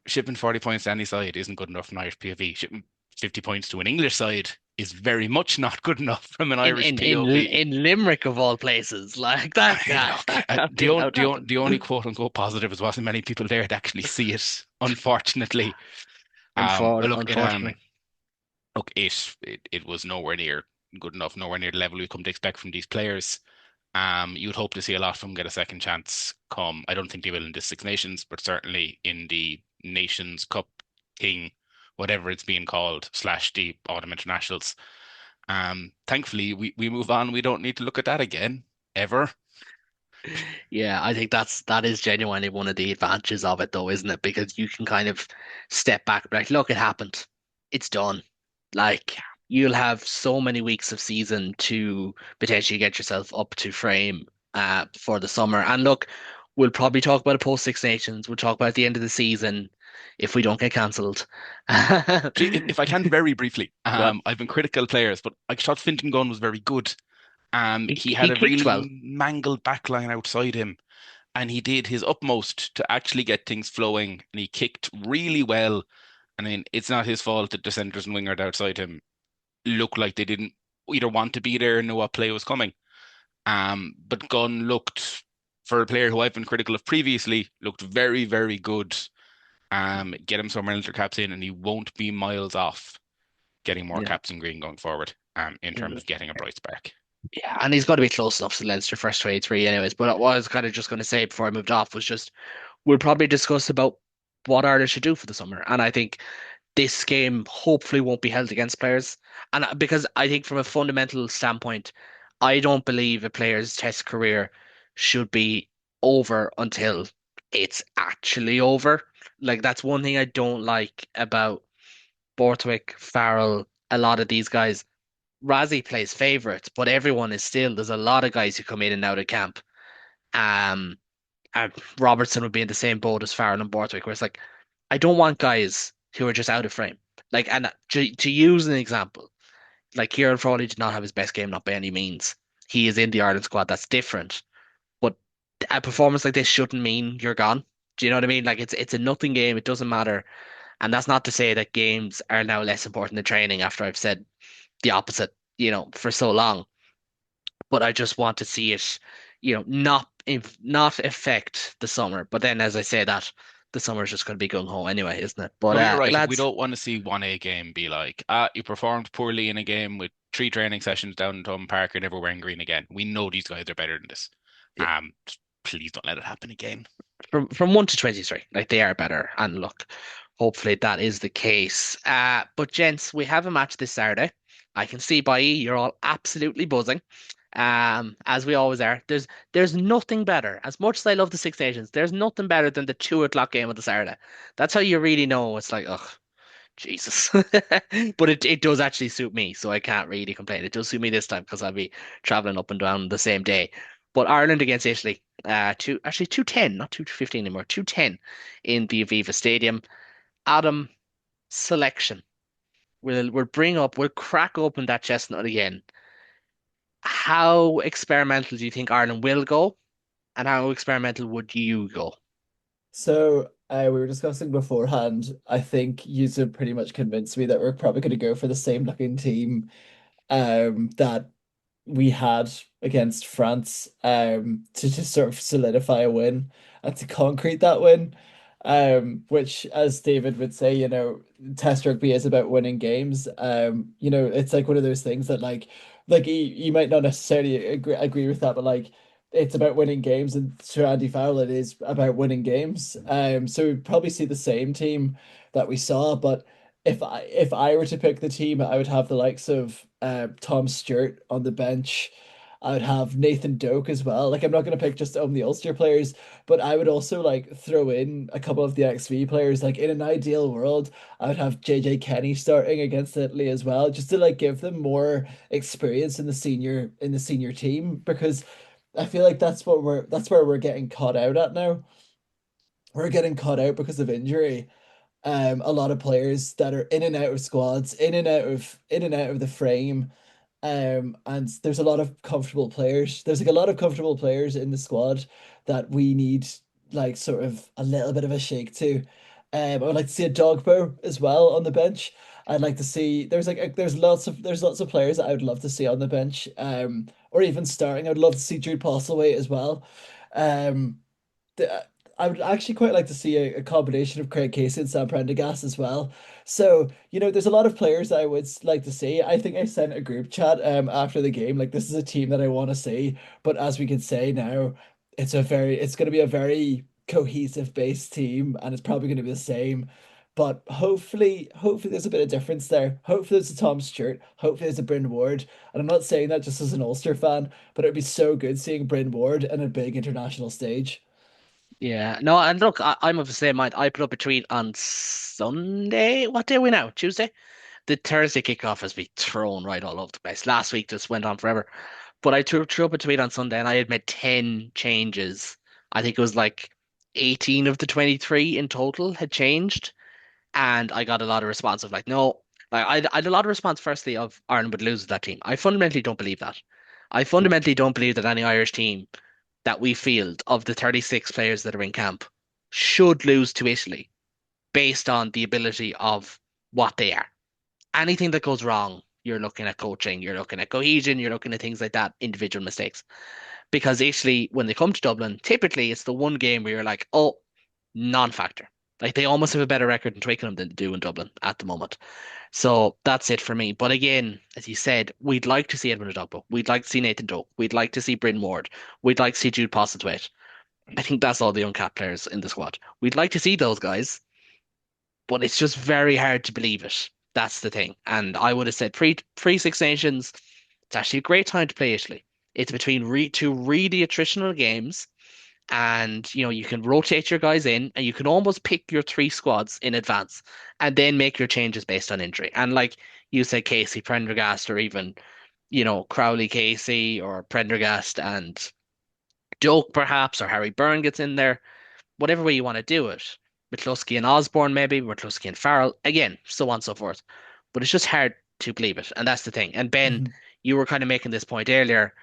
Shipping 40 points to any side isn't good enough from Irish POV. Shipping 50 points to an English side is very much not good enough from an In Irish in in POV. in Limerick of all places, like that Hey, can't look, that can't be allowed to happen. the only quote unquote positive is wasn't many people there to actually see it, unfortunately. But Unfortunately. look, it was nowhere near good enough, nowhere near the level we've come to expect from these players. You'd hope to see a lot from them get a second chance come. I don't think they will in the Six Nations, but certainly in the Nations Cup thing, whatever it's being called, slash the Autumn Internationals. Thankfully, we move on. We don't need to look at that again, ever. Yeah, I think that is genuinely one of the advantages of it, though, isn't it? Because you can kind of step back and be like, look, it happened. It's done. Like you'll have so many weeks of season to potentially get yourself up to frame for the summer. And look, we'll probably talk about it post Six Nations. We'll talk about it at the end of the season if we don't get cancelled. Actually, if I can very briefly, Go on. I've been critical of players, but I thought Fintan Gunn was very good. He had He a kicked well. really mangled backline outside him, and he did his utmost to actually get things flowing, and he kicked really well. I mean, it's not his fault that the centres and wingers outside him looked like they didn't either want to be there or know what play was coming. But Gunn looked, for a player who I've been critical of previously, looked very, very good. Get him some Leinster caps in, and he won't be miles off getting more Yeah. caps in green going forward. In terms of getting a bright spark. Yeah, and he's got to be close enough to Leinster first 23 anyways. But what I was kind of just going to say before I moved off was just we'll probably discuss about what Ireland should do for the summer. And I think this game hopefully won't be held against players. And because I think from a fundamental standpoint, I don't believe a player's test career should be over until it's actually over. Like that's one thing I don't like about Borthwick, Farrell, a lot of these guys. Razzie plays favourites, but everyone is still there's a lot of guys who come in and out of camp. Um and Robertson would be in the same boat as Farrell and Borthwick, where it's like, I don't want guys who are just out of frame. Like, and to use an example, like Kieran Frawley did not have his best game, not by any means. He is in the Ireland squad. That's different. But a performance like this shouldn't mean you're gone. Do you know what I mean? Like, it's a nothing game. It doesn't matter. And that's not to say that games are now less important than training after I've said the opposite, for so long. But I just want to see it, not affect the summer. But then, as I say that, the summer is just going to be gung ho anyway, isn't it? But No, you're right. Like, we lads, don't want to see 1A game be like, you performed poorly in a game with 3 training sessions down in Thomond Park and never wearing green again. We know these guys are better than this. yeah, Please don't let it happen again. from 1 to 23, like they are better. And look, hopefully that is the case. But gents, we have a match this Saturday. I can see by you, you're all absolutely buzzing. As we always are. There's nothing better. As much as I love the Six Nations, there's nothing better than the 2 o'clock game on the Saturday. That's how you really know it's like, ugh, Jesus. But it does actually suit me, so I can't really complain. It does suit me this time because I'll be traveling up and down the same day. But Ireland against Italy, 2:10, not 2:15 anymore, 2:10 in the Aviva Stadium. Adam, selection. We'll crack open that chestnut again. How experimental do you think Ireland will go, and how experimental would you go? So we were discussing beforehand. I think you have pretty much convinced me that we're probably going to go for the same looking team that we had against France to just sort of solidify a win and to concrete that win. Which, as David would say, Test rugby is about winning games. It's like one of those things that like you might not necessarily agree with that, but like it's about winning games, and to Andy Farrell, it is about winning games. So we'd probably see the same team that we saw, but if I were to pick the team, I would have the likes of Tom Stewart on the bench. I would have Nathan Doak as well. Like I'm not gonna pick just only Ulster players, but I would also like throw in a couple of the XV players. Like in an ideal world, I would have JJ Kenny starting against Italy as well, just to like give them more experience in the senior team because I feel like that's where we're getting caught out at now. We're getting caught out because of injury. A lot of players that are in and out of squads, in and out of the frame. And there's a lot of comfortable players. There's like a lot of comfortable players in the squad that we need like sort of a little bit of a shake to. I would like to see a Dogbo as well on the bench. I'd like to see there's lots of players that I would love to see on the bench. Or even starting. I would love to see Jude Postlewaite as well. Um, the, I would actually quite like to see a combination of Craig Casey and Sam Prendergast as well. So, there's a lot of players that I would like to see. I think I sent a group chat after the game, like this is a team that I want to see. But as we can say now, it's gonna be a very cohesive base team and it's probably gonna be the same. But hopefully there's a bit of difference there. Hopefully there's a Tom Stewart. Hopefully there's a Bryn Ward. And I'm not saying that just as an Ulster fan, but it'd be so good seeing Bryn Ward in a big international stage. Yeah, no, and look, I'm of the same mind. I put up a tweet on Sunday. What day are we now? Tuesday? The Thursday kickoff has been thrown right all over the place. Last week just went on forever. But I threw up a tweet on Sunday and I had made 10 changes. I think it was like 18 of the 23 in total had changed. And I got a lot of response of like, no, like I had a lot of response firstly of Ireland would lose to that team. I fundamentally don't believe that. I fundamentally don't believe that any Irish team that we field of the 36 players that are in camp should lose to Italy based on the ability of what they are. Anything that goes wrong, you're looking at coaching, you're looking at cohesion, you're looking at things like that, individual mistakes. Because Italy, when they come to Dublin, typically it's the one game where you're like, oh, non-factor. Like they almost have a better record in Twickenham than they do in Dublin at the moment. So that's it for me. But again, as you said, we'd like to see Edmund Adogbo. We'd like to see Nathan Doak. We'd like to see Bryn Ward. We'd like to see Jude Postlethwaite. I think that's all the uncapped players in the squad. We'd like to see those guys, but it's just very hard to believe it. That's the thing. And I would have said pre Six Nations, it's actually a great time to play Italy. It's between two really attritional games, and you can rotate your guys in, and you can almost pick your three squads in advance, and then make your changes based on injury. And like you said, Casey, Prendergast, or even Crowley, Casey, or Prendergast and Doak perhaps, or Harry Byrne gets in there whatever way you want to do it. McCluskey and Osborne, maybe, McCluskey and Farrell, again, so on and so forth. But it's just hard to believe it. And that's the thing. And Ben, Mhm. you were kind of making this point earlier,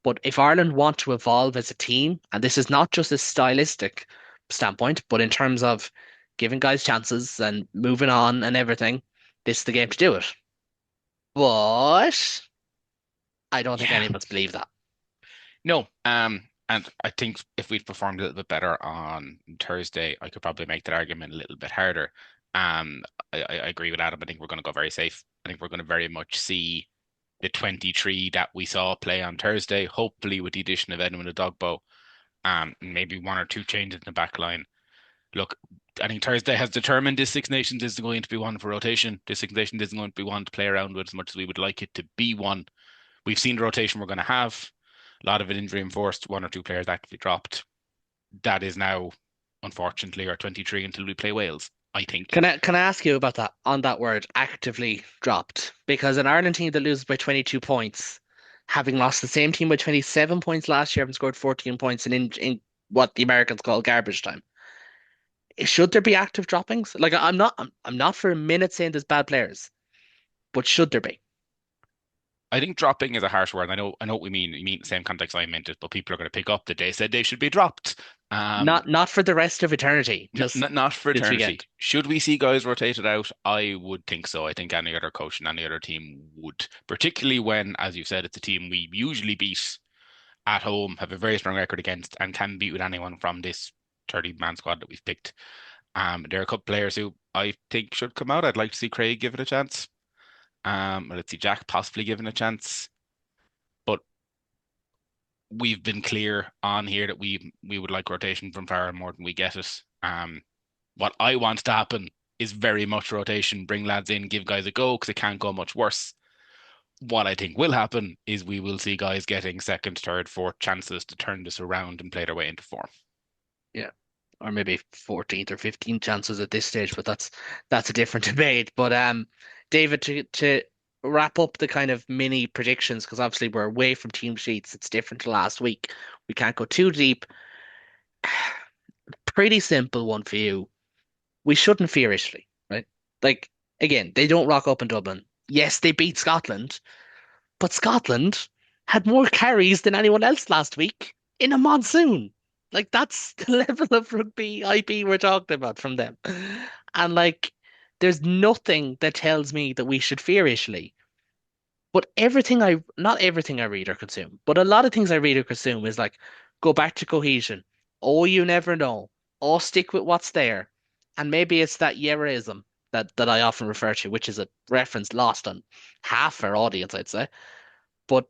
but if Ireland want to evolve as a team, and this is not just a stylistic standpoint, but in terms of giving guys chances and moving on and everything, this is the game to do it. But I don't think Yeah. any of us believe that. No, and I think if we'd performed a little bit better on Thursday, I could probably make that argument a little bit harder. I agree with Adam. I think we're going to go very safe. I think we're going to very much see the 23 that we saw play on Thursday, hopefully with the addition of Edwin Adogbo, maybe one or two changes in the back line. Look, I think Thursday has determined this Six Nations isn't going to be one for rotation. This Six Nations isn't going to be one to play around with as much as we would like it to be one. We've seen the rotation we're going to have. A lot of it injury enforced, one or two players actively dropped. That is now, unfortunately, our 23 until we play Wales, I think. Can I ask you about that on that word actively dropped? Because an Ireland team that loses by 22 points, having lost the same team by 27 points last year and scored 14 points in what the Americans call garbage time. Should there be active droppings? Like I'm not for a minute saying there's bad players, but should there be? I think dropping is a harsh word. I know what we mean. You mean the same context I meant it, but people are going to pick up that they said they should be dropped. Not for the rest of eternity, just Not for this eternity. weekend. Should we see guys rotated out? I would think so. I think any other coach and any other team would, particularly when, as you said, it's a team we usually beat at home, have a very strong record against, and can beat with anyone from this 30-man squad that we've picked. There are a couple players who I think should come out. I'd like to see Craig give it a chance. Let's see Jack possibly given a chance. But we've been clear on here that we would like rotation from Farrell more than we get it. What I want to happen is very much rotation. Bring lads in, give guys a go because it can't go much worse. what I think will happen is we will see guys getting second, third, fourth chances to turn this around and play their way into form. Yeah. Or maybe 14th or 15th chances at this stage, but that's a different debate. But David, to wrap up the kind of mini predictions, because obviously we're away from team sheets, it's different to last week. We can't go too deep. Pretty simple one for you. We shouldn't fear Italy, right? Like again, they don't rock up in Dublin. Yes, they beat Scotland, but Scotland had more carries than anyone else last week in a monsoon. Like that's the level of rugby IB we're talking about from them. And like there's nothing that tells me that we should fear Italy. But not everything I read or consume, but a lot of things I read or consume is like, go back to cohesion. Oh, you never know. Oh, stick with what's there. And maybe it's that Yereism that I often refer to, which is a reference lost on half our audience, I'd say. But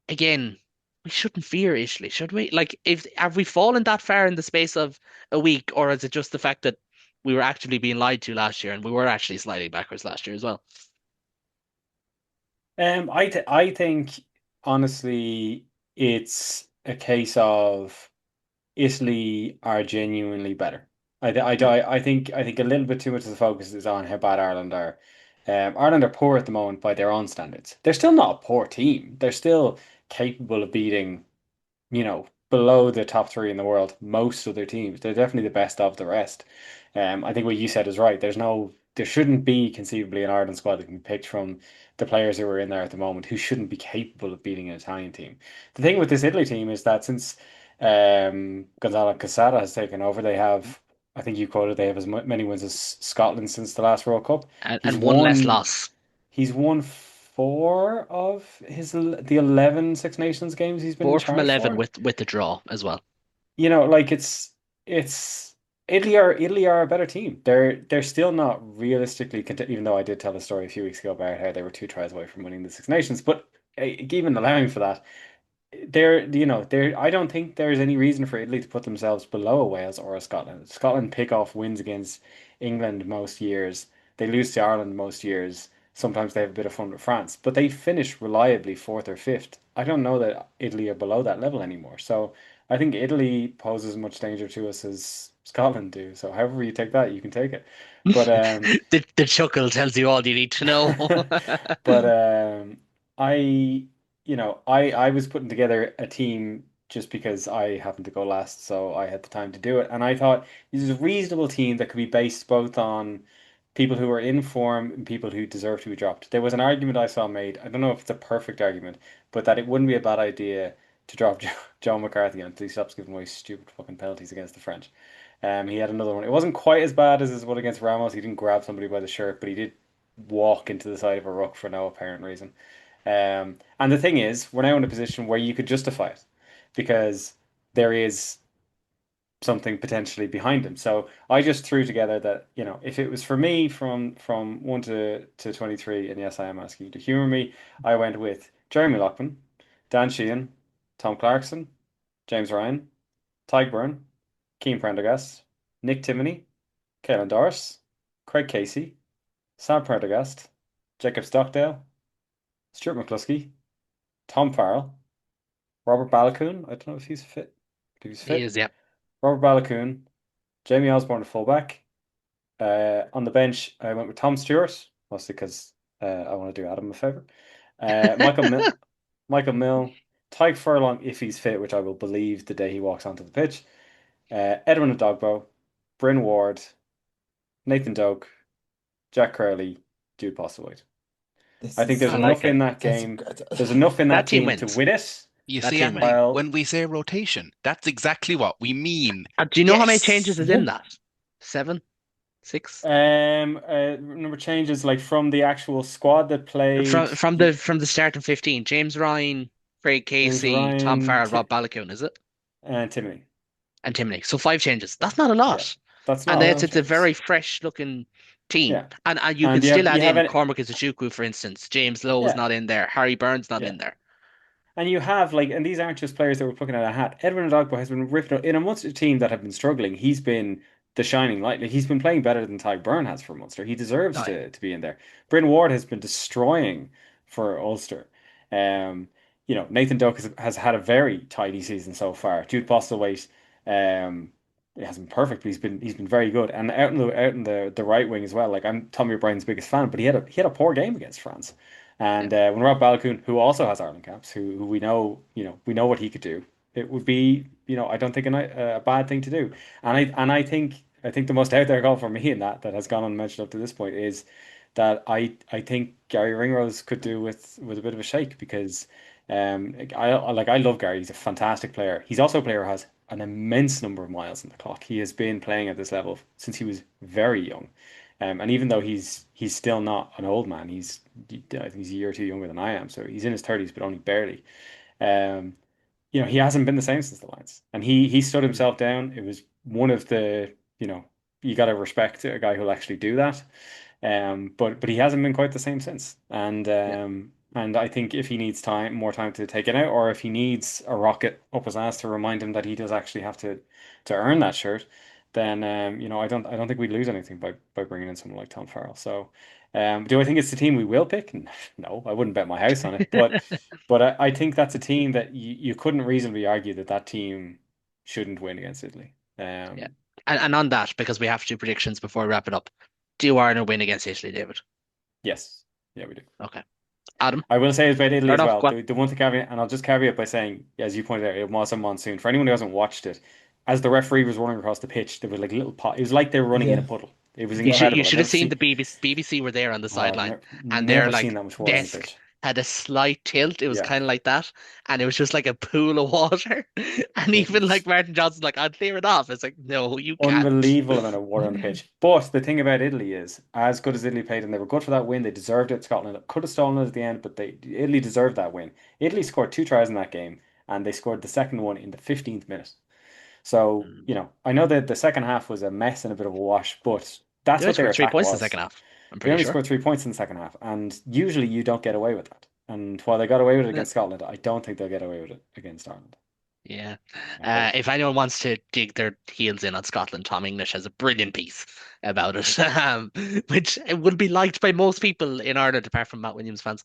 again, we shouldn't fear Italy, should we? Like, if have we fallen that far in the space of a week, or is it just the fact that we were actually being lied to last year and we were actually sliding backwards last year as well? I think honestly, it's a case of Italy are genuinely better. Hmm. I think a little bit too much of the focus is on how bad Ireland are. Ireland are poor at the moment by their own standards. They're still not a poor team. They're still capable of beating, below the top three in the world, most of their teams. They're definitely the best of the rest. I think what you said is right. There shouldn't be conceivably an Ireland squad that can be picked from the players who are in there at the moment who shouldn't be capable of beating an Italian team. The thing with this Italy team is that since Gonzalo Casada has taken over, I think you quoted, they have as many wins as Scotland since the last World Cup. He's And one less won loss. He's won four of the 11 Six Nations games he's been in 4 from 11 charge for. with the draw as well. Like it's Italy are a better team. They're still not realistically even though I did tell a story a few weeks ago about how they were 2 tries away from winning the Six Nations, but even allowing for that, I don't think there's any reason for Italy to put themselves below a Wales or a Scotland. Scotland pick off wins against England most years. They lose to Ireland most years. Sometimes they have a bit of fun with France, but they finish reliably fourth or fifth. I don't know that Italy are below that level anymore. So I think Italy poses as much danger to us as Scotland do. So however you take that, you can take it. But The chuckle tells you all you need to know. but I I was putting together a team just because I happened to go last, so I had the time to do it, and I thought this is a reasonable team that could be based both on people who are in form and people who deserve to be dropped. There was an argument I saw made. I don't know if it's a perfect argument, but that it wouldn't be a bad idea to drop Joe McCarthy until he stops giving away stupid fucking penalties against the French. He had another one. It wasn't quite as bad as his one against Ramos. He didn't grab somebody by the shirt, but he did walk into the side of a ruck for no apparent reason. And the thing is, we're now in a position where you could justify it because there is something potentially behind him. So I just threw together that, if it was for me from 1 to 23, and yes, I am asking you to humor me, I went with Jeremy Lockman, Dan Sheehan, Tom Clarkson, James Ryan, Tyke Byrne, Keane Prendergast, Nick Timoney, Caelan Doris, Craig Casey, Sam Prendergast, Jacob Stockdale, Stuart McCluskey, Tom Farrell, Robert Balakoon. I don't know if he's fit. If he's He fit. is, yeah. Robert Balakoon, Jamie Osborne, the fullback. On the bench, I went with Tom Stewart, mostly because I want to do Adam a favor. Michael Mill, Tyke Furlong, if he's fit, which I will believe the day he walks onto the pitch. Edwin Adogbo, Bryn Ward, Nathan Doak, Jack Crowley, Jude Postlewaite. This I think is there's I like enough it. in that that's game. good. There's enough in that That team team to wins. win it. You That see, team Anthony, wins. Well, when we say rotation, that's exactly what we mean. Do you know how many changes Yes. is yeah. in that? 7, 6? Number changes like from the actual squad that played. From the starting 15. James Ryan, Craig James Casey, Tom Ryan, Farrell, Rob Balakoon, is it? and Timmy. And Timney. So 5 changes. That's not a Yeah, lot. that's And not a then lot it's of it's a changes. very fresh looking team. Yeah, And you can and still you add have in it. Cormac Izuchukwu, for instance. James Lowe is Yeah, not in there. Harry Burns not yeah. in there. And you have and these aren't just players that were plucking out a hat. Edwin Adogbo has been ripped up in a Munster team that have been struggling. He's been the shining light. Like, he's been playing better than Ty Byrne has for Munster. He deserves Oh, yeah. to be in there. Bryn Ward has been destroying for Ulster. Nathan Duck has had a very tidy season so far. Jude Postlewaite, it hasn't been perfect, but he's been very good. And out in the right wing as well. Like I'm Tommy O'Brien's biggest fan, but he had a poor game against France. Yeah. And when Rob Balogun, who also has Ireland caps, who we know what he could do, it would be, I don't think a bad thing to do. And I think the most out there goal for me in that has gone unmentioned up to this point is that I think Gary Ringrose could do with a bit of a shake because I love Gary. He's a fantastic player. He's also a player who has an immense number of miles in the clock. He has been playing at this level since he was very young. And even though he's still not an old man, I think he's a year or two younger than I am. So he's in his 30s, but only barely. Um, he hasn't been the same since the Lions, and he stood himself down. It was one of the, you got to respect a guy who'll actually do that. But he hasn't been quite the same since. Yeah. And I think if he needs more time to take it out, or if he needs a rocket up his ass to remind him that he does actually have to earn that shirt, then I don't think we'd lose anything by bringing in someone like Tom Farrell. So, do I think it's the team we will pick? No, I wouldn't bet my house on it. But I think that's a team that you couldn't reasonably argue that team shouldn't win against Italy. Yeah. And on that, because we have to do predictions before we wrap it up, do Ireland win against Italy, David? Yes, yeah, we do. Okay. Adam? I will say it's about Italy Or as no, well. go on. The one thing caveat, and I'll just caveat by saying, as you pointed out, it was a monsoon. For anyone who hasn't watched it, as the referee was running across the pitch, there was like a little pot. It was like they were running in a Yeah. puddle. It was You should incredible. you I've should have never seen seen. the BBC were there on the Oh, I've sideline, and their never seen like that much water on the desk pitch. had a slight tilt. It was Yeah, kind of like that, and it was just like a pool of water. And it even like was Martin Johnson's like, I'll clear it off. It's like, no, you can't. unbelievable amount of water on the pitch. But the thing about Italy is, as good as Italy played, and they were good for that win, they deserved it. Scotland could have stolen it at the end, but Italy deserved that win. Italy scored 2 tries in that game, and they scored the second one in the 15th minute. So, Mm. I know that the second half was a mess and a bit of a wash, but They that's only what their scored three attack points in the was. second half. I'm They pretty only sure. scored 3 points in the second half, and usually you don't get away with that. And while they got away with it Uh, against Scotland, I don't think they'll get away with it against Ireland. Yeah. Hopefully. If anyone wants to dig their heels in on Scotland, Tom English has a brilliant piece about it, which will be liked by most people in Ireland, apart from Matt Williams fans.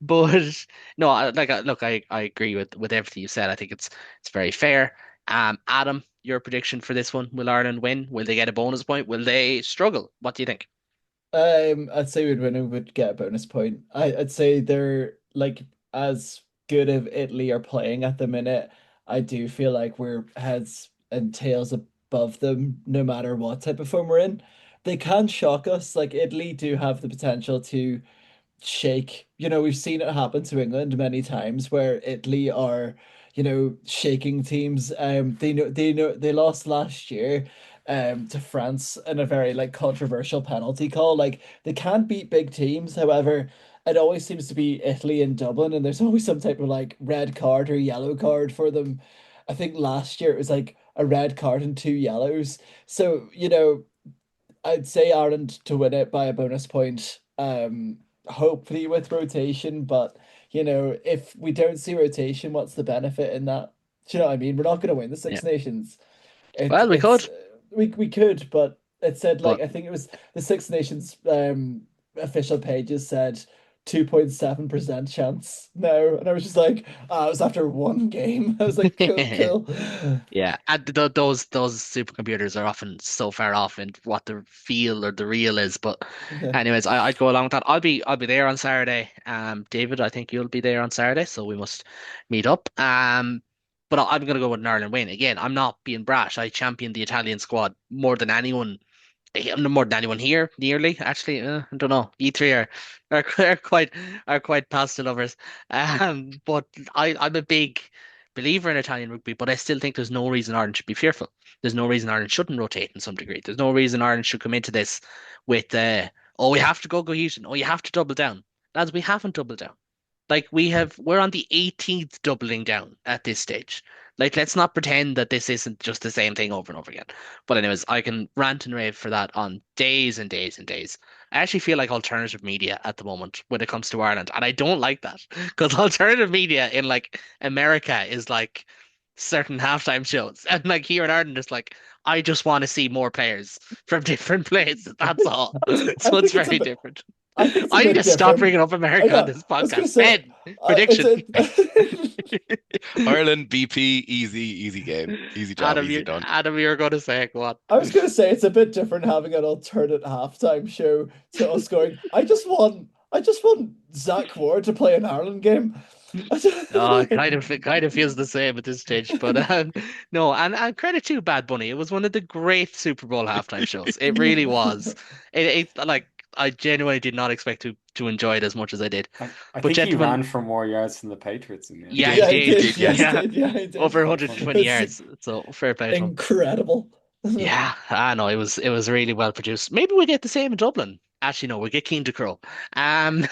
But no, look, I agree with everything you said. I think it's very fair. Adam, your prediction for this one: will Ireland win? Will they get a bonus point? Will they struggle? What do you think? I'd say we'd win and would get a bonus point. I'd say they're like as good as Italy are playing at the minute. I do feel like we're heads and tails above them no matter what type of form we're in. They can shock us. Like Italy do have the potential to shake. We've seen it happen to England many times where Italy are, shaking teams. They lost last year to France in a very like controversial penalty call. Like they can't beat big teams, however, it always seems to be Italy and Dublin, and there's always some type of like red card or yellow card for them. I think last year it was like a red card and two yellows. So, I'd say Ireland to win it by a bonus point. Hopefully with rotation, but if we don't see rotation, what's the benefit in that? Do you know what I mean? We're not going to win the Yeah. Six Nations. It Well, we it's could, we could, but it said like but I think it was the Six Nations official pages said 2.7% chance now, and I was just like, it was after one game. I was like, cool, cool. yeah, and those supercomputers are often so far off in what the feel or the real is. But Yeah. anyways, I'd go along with that. I'll be there on Saturday. David, I think you'll be there on Saturday, so we must meet up. But I'm gonna go with an Ireland win again. I'm not being brash. I champion the Italian squad more than anyone. More than anyone here, nearly actually. I don't know. E3 are quite pasta lovers. But I'm a big believer in Italian rugby, but I still think there's no reason Ireland should be fearful. There's no reason Ireland shouldn't rotate in some degree. There's no reason Ireland should come into this with oh, we have to go cohesion. Oh, you have to double down. Lads, we haven't doubled down. Like we're on the 18th doubling down at this stage. Like, let's not pretend that this isn't just the same thing over and over again. But anyways, I can rant and rave for that on days and days and days. I actually feel like alternative media at the moment when it comes to Ireland, and I don't like that because alternative media in like America is like certain halftime shows, and like here in Ireland, it's like I just want to see more players from different places. That's all. I So it's think it's a very bit. different. I think it's a I need bit to stop different. bringing up I America on know. this I was gonna podcast. say Ben, prediction. Ireland, BP, easy game. Easy job, easy done. Adam, you're going to say it. Go on. I was gonna say it's a bit different having an alternate halftime show to us going. I just want Zach Ward to play an Ireland game. Oh, it kind of feels the same at this stage, but no, and credit to Bad Bunny. It was one of the great Super Bowl halftime shows. It really was. It like I genuinely did not expect to enjoy it as much as I did. I But think he gentlemen, ran for more yards than the Patriots in the end. He yeah, did. he Yeah, he He did. did. did, Yeah, he yes. Yeah, did. Yeah, he did. over Quite funny. 120 It's yards. So fair play to him. incredible. Yeah, I know it was really well produced. Maybe we get the same in Dublin. Actually, no, we get Keen to Crow. Um,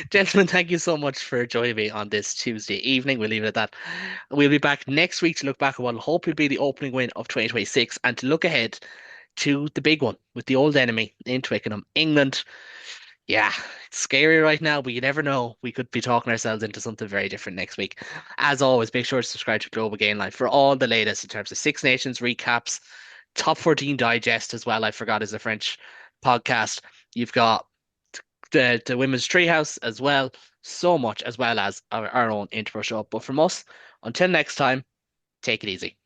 Gentlemen, thank you so much for joining me on this Tuesday evening. We'll leave it at that. We'll be back next week to look back at what will hopefully be the opening win of 2026 and to look ahead to the big one with the old enemy in Twickenham, England. Yeah, it's scary right now, but you never know. We could be talking ourselves into something very different next week. As always, make sure to subscribe to Global Game Life for all the latest in terms of Six Nations recaps, Top 14 Digest as well. I forgot is a French podcast. You've got the Women's Treehouse as well. So much as well as our own intro show. But from us, until next time, take it easy.